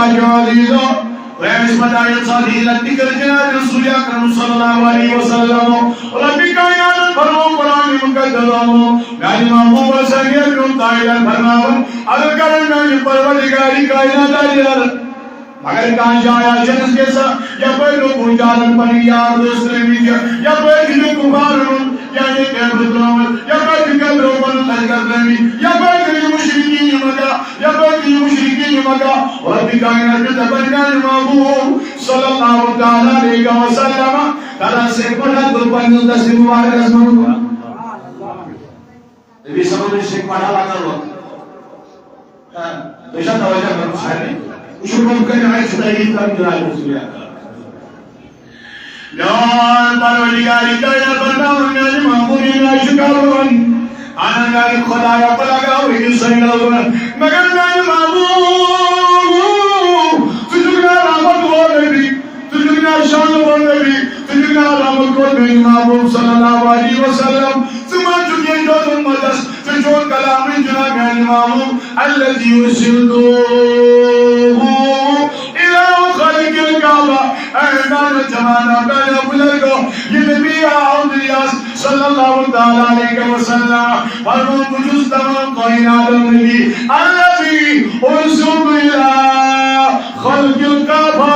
अल्लाह के अजीजों वैस बताया सादीलत दिक्र जनाब रसूल अकरम सल्लल्लाहु अलैहि वसल्लम रब्बी कायनात फरमो कुरान मुकद्दसो गाली महबूब सगियर को ताइला फरमावन अगर करन में परवरदिगारी कायनात यार अगर कहां जाया जन्नत के साथ या कोई लोग गुंजारन पर यार दूसरे भी या कोई दिल कुमार या ये कहबरों या कोई कहबरों पर लश्कर रही या कोई दिल मुशरिकीन मका या कोई दिल मुशरिकीन मका और भी कायनात में तबन्ना महबूब सल्लल्लाहु तआला अलैहि वसल्लम कला से पढ़ा तो पंज दस मुबारक असमान नबी सल्लल्लाहु से पढ़ा लगा लो हां बेशक तवज्जो करो सारे उशुर करने आए सदाई का जलाल रसूल यार परवरदिगारी कायनात बनाने में महबूब ने शुक्रवन आनंद खुदाया पलगा हुई सैयद मगर मैं महबूब तुझना रहमत बोल रही तुझना शान बोल रही तुझना रहमत बोल रही महबूब सल्लल्लाहु अलैहि वसल्लम तुम चुके जो तुम मदस जो कलाम जना मैं महबूब अल्लज़ी युरसिलु इला खलिकिल काबा ऐमान जमाना पहले बुजुर्गों ये नबी आउलिया सल्लल्लाहु तआला अलैहि वसल्लम फरमो कुछ तमाम कायनात नबी अल्लज़ी उरसिलु इला खलिकिल काबा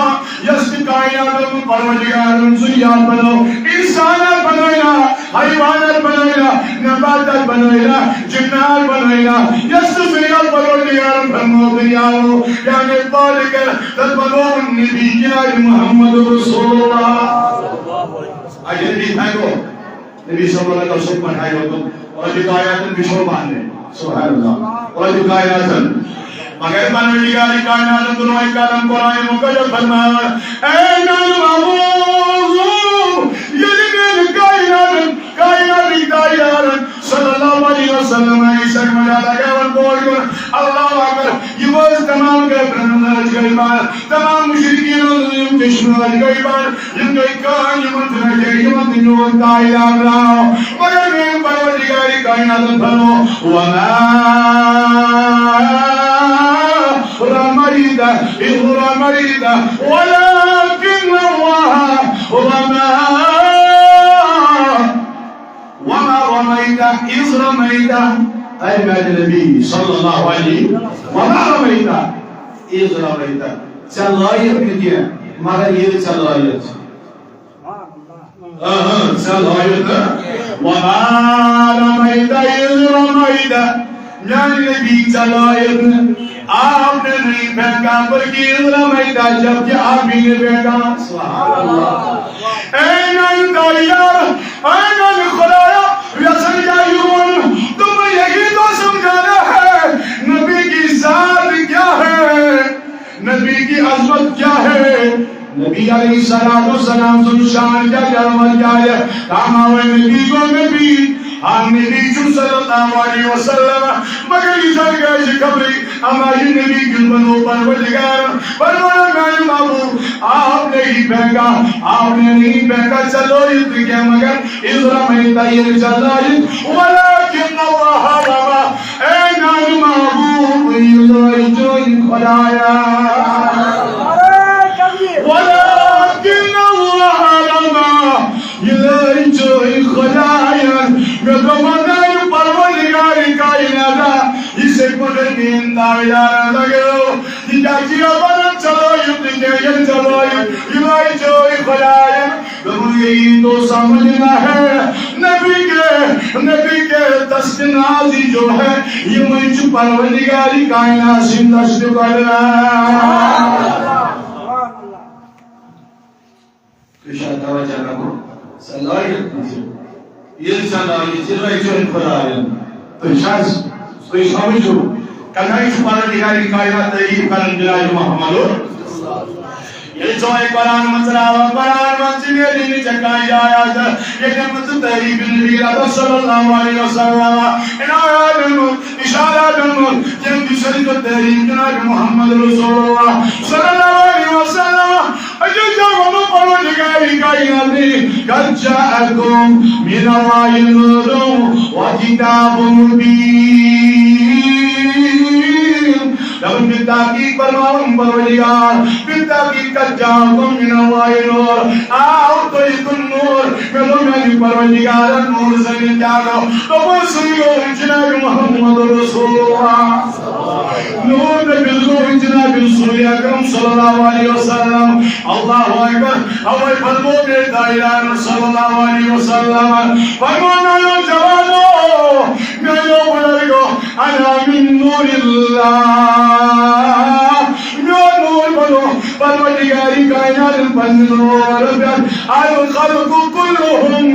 यस्ति कायनात परवरदिगार सुयात बनो इंसान बनाया हैवानात बनाया नबातात बनाया जिन्नात बनाया यस्ति सुयात परवरदिगार फरमो दुनियाओ यानी पालकर तबनो नबी जनाब मोहम्मद रसूलुल्लाह आज नबी भाइयों नबी सल्लल्लाहु अलैहि वसल्लम पढ़ाए हो और दिखायातन विश्वमान ने सुभान अल्लाह और दिखायातन मगर परवरदिगारी कायनात दोनों एक कलम कुरान मुकद्दस फरमाया ऐ नाल महबूब ये दिन कायनात सल्लल्लाहु अलैहि वसल्लम ऐसा मजा लगा और बोल कर अल्लाह अकबर ये वो तमाम के ब्रह्मन गरीबान तमाम मुशरिकीन और दुश्मन गरीबान इनके कान मत रहे ये मत नो ताइला मगर मैं परवरदिगारी कायनात फरमाओ वमा رميت إذ رميت ولكن الله وما رميت إذ رميت أي بعد النبي صلى الله عليه وما رميت إذ رميت سلايت كذا مگر ये سلايت سلايت وما رميت إذ رميت يعني नबी सलायत आपने नहीं फेंका बल्कि रमैता जबकि आप ही ने फेंका सुभान अल्लाह ऐ नन दायार ऐ नन खुदाया यसन जायून तुम यही तो समझाना है नबी की जात क्या है नबी की अजमत क्या है नबी अलैहिस्सलाम शान क्या है कामावे नबी को नबी हमने नबी सल्लल्लाहु अलैहि वसल्लम मगर इधर गए खबरी हमारी नबी की बनो परवरदिगार परवाना महबूब आपने ही फेंका आपने नहीं फेंका चलो युद्ध किया मगर इज़रा में तैयार चला वलाकिन अल्लाह रवा ऐ नाम महबूब इज़रा जो खुदाया वलाकिन अल्लाह रवा इज़रा जो खुदाया गदमनाय परवरदिगारी कायनात इसे कोने निंदा यार लगो दिखाजिया बन चलो युद्ध के चलो युद्ध जो खुदाया तुम यही तो समझना है नबी के तस्नाजी जो है ये मुझ परवरदिगारी कायनात से दस्त कर रहा किशा तवज्जो रखो सलाहियत ये जो खुदाया तो शायद तो समझो कहीं परवरदिगारी कायनात ये करन जलाल मोहम्मद ये जो एक कुरान मंजरा कुरान मंजिले दिन चकाई आया ये जन्नत तहरीक नबी सल्लल्लाहु अलैहि वसल्लम इनायत इशारा जन्नत जब शरीक तहरीक जनाब मोहम्मद रसूलुल्लाह सल्लल्लाहु अलैहि वसल्लम अजो जो परवरदिगारी कायनात قد جاءكم من الله نور وكتاب مبين بالتحقيق فرمان परवरदिगार بالتحقيق कज्जाकुम मिनल्लाहि नूर आउतैतुन नूर कलो मेरी परवरदिगार नूर से जानो तो बस यो जनाब मोहम्मद रसूलुल्लाह नूर बिल्लो जनाब रसूल अकरम सल्लल्लाहु अलैहि वसल्लम अल्लाहु अकबर अवै फरमो दे दायरा सल्लल्लाहु अलैहि वसल्लम फरमाना यो जवानो मेरो बुजुर्गो अना मिन नूरिल्लाह यो नूर बनो परवरदिगारी कायनात बंदोर अल खल्कु कुल्लुहुम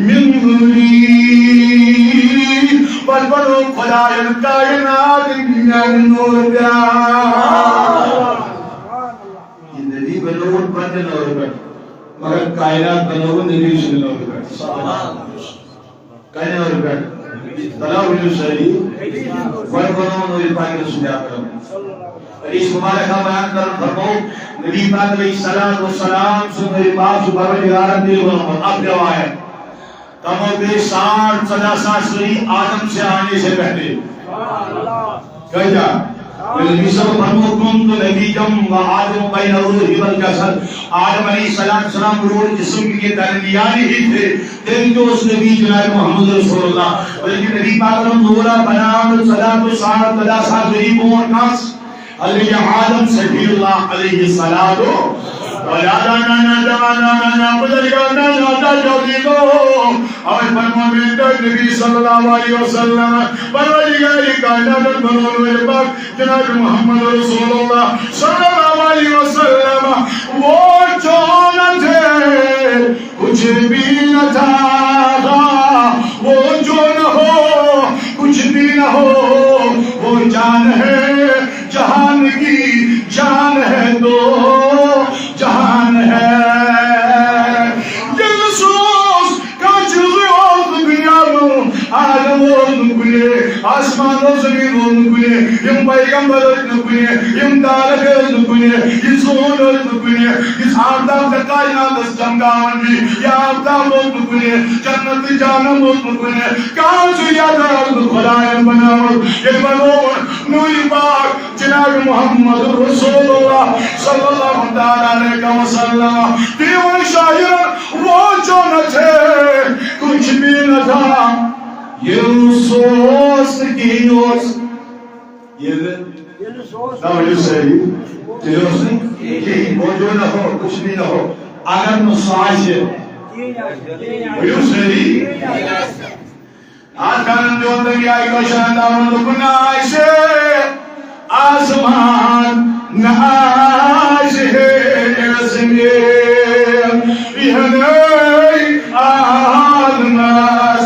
मिन नूरी बनो खुदाय कायनात मिन नूर नबी बनो बंद नूर मगर कायनात बनो नबी नूर कायनात नूर तलावुल सही कोई बनो नूर पाक सुना करो इस मुबारक का बयान कर फरमाओ नबी पाक अलैहिस्सलाम व सलाम से मेरे पास परवरदिगार दिल बनो अब जवाब कमो बे 60 सदी आदम से आने से पहले कह जा नबी सब फरमो तुम तो नबी जम व आदम बैन रूहि वल जसद आदम अलैहिस्सलाम रूह जिस्म के दरमियान ही थे लेकिन जो उस नबी जनाब मोहम्मद रसूलुल्लाह बल्कि नबी पाक नूरा बनाम सलातो सात तदा सात मोहन खास अल्लाह आदम सल्लल्लाहु अलैहि सलातो वला दाना दाना बुजुर्गाना दादा जोदीको और फरमाते नबी सल्लल्लाहु अलैहि वसल्लम परवरदिगार कायनात बनोरे पाक जनाब मोहम्मद रसूलुल्लाह सल्लल्लाहु अलैहि वसल्लम वो जो न थे कुछ भी न था वो जो न हो कुछ भी न हो वो जान है जहान की जान है दो जहान है यीशुस का जुज़ दुनिया में आलम कुले आसमान ज़मीन कुले यम पैगंबर कुले यम तारक कुले यीशुन कुले इस आदम का कायनात जंगान भी या आदम कुले जन्नत जानम कुले काजु यादार खुदाय बनाओ ये बनो नूर पाक जनाब मोहम्मद रसूलुल्लाह सल्लल्लाहु अलैहि वसल्लम दीवान शायर वो जो न थे कुछ भी न था यूसुस की यूस ये दावली सही यूस की वो जो न हो कुछ भी न हो अगर मुसाश यूस सही आखिर जो तभी आई को शानदार गुनाह से आसमान नाश है ज़मीन यह नहीं आदमास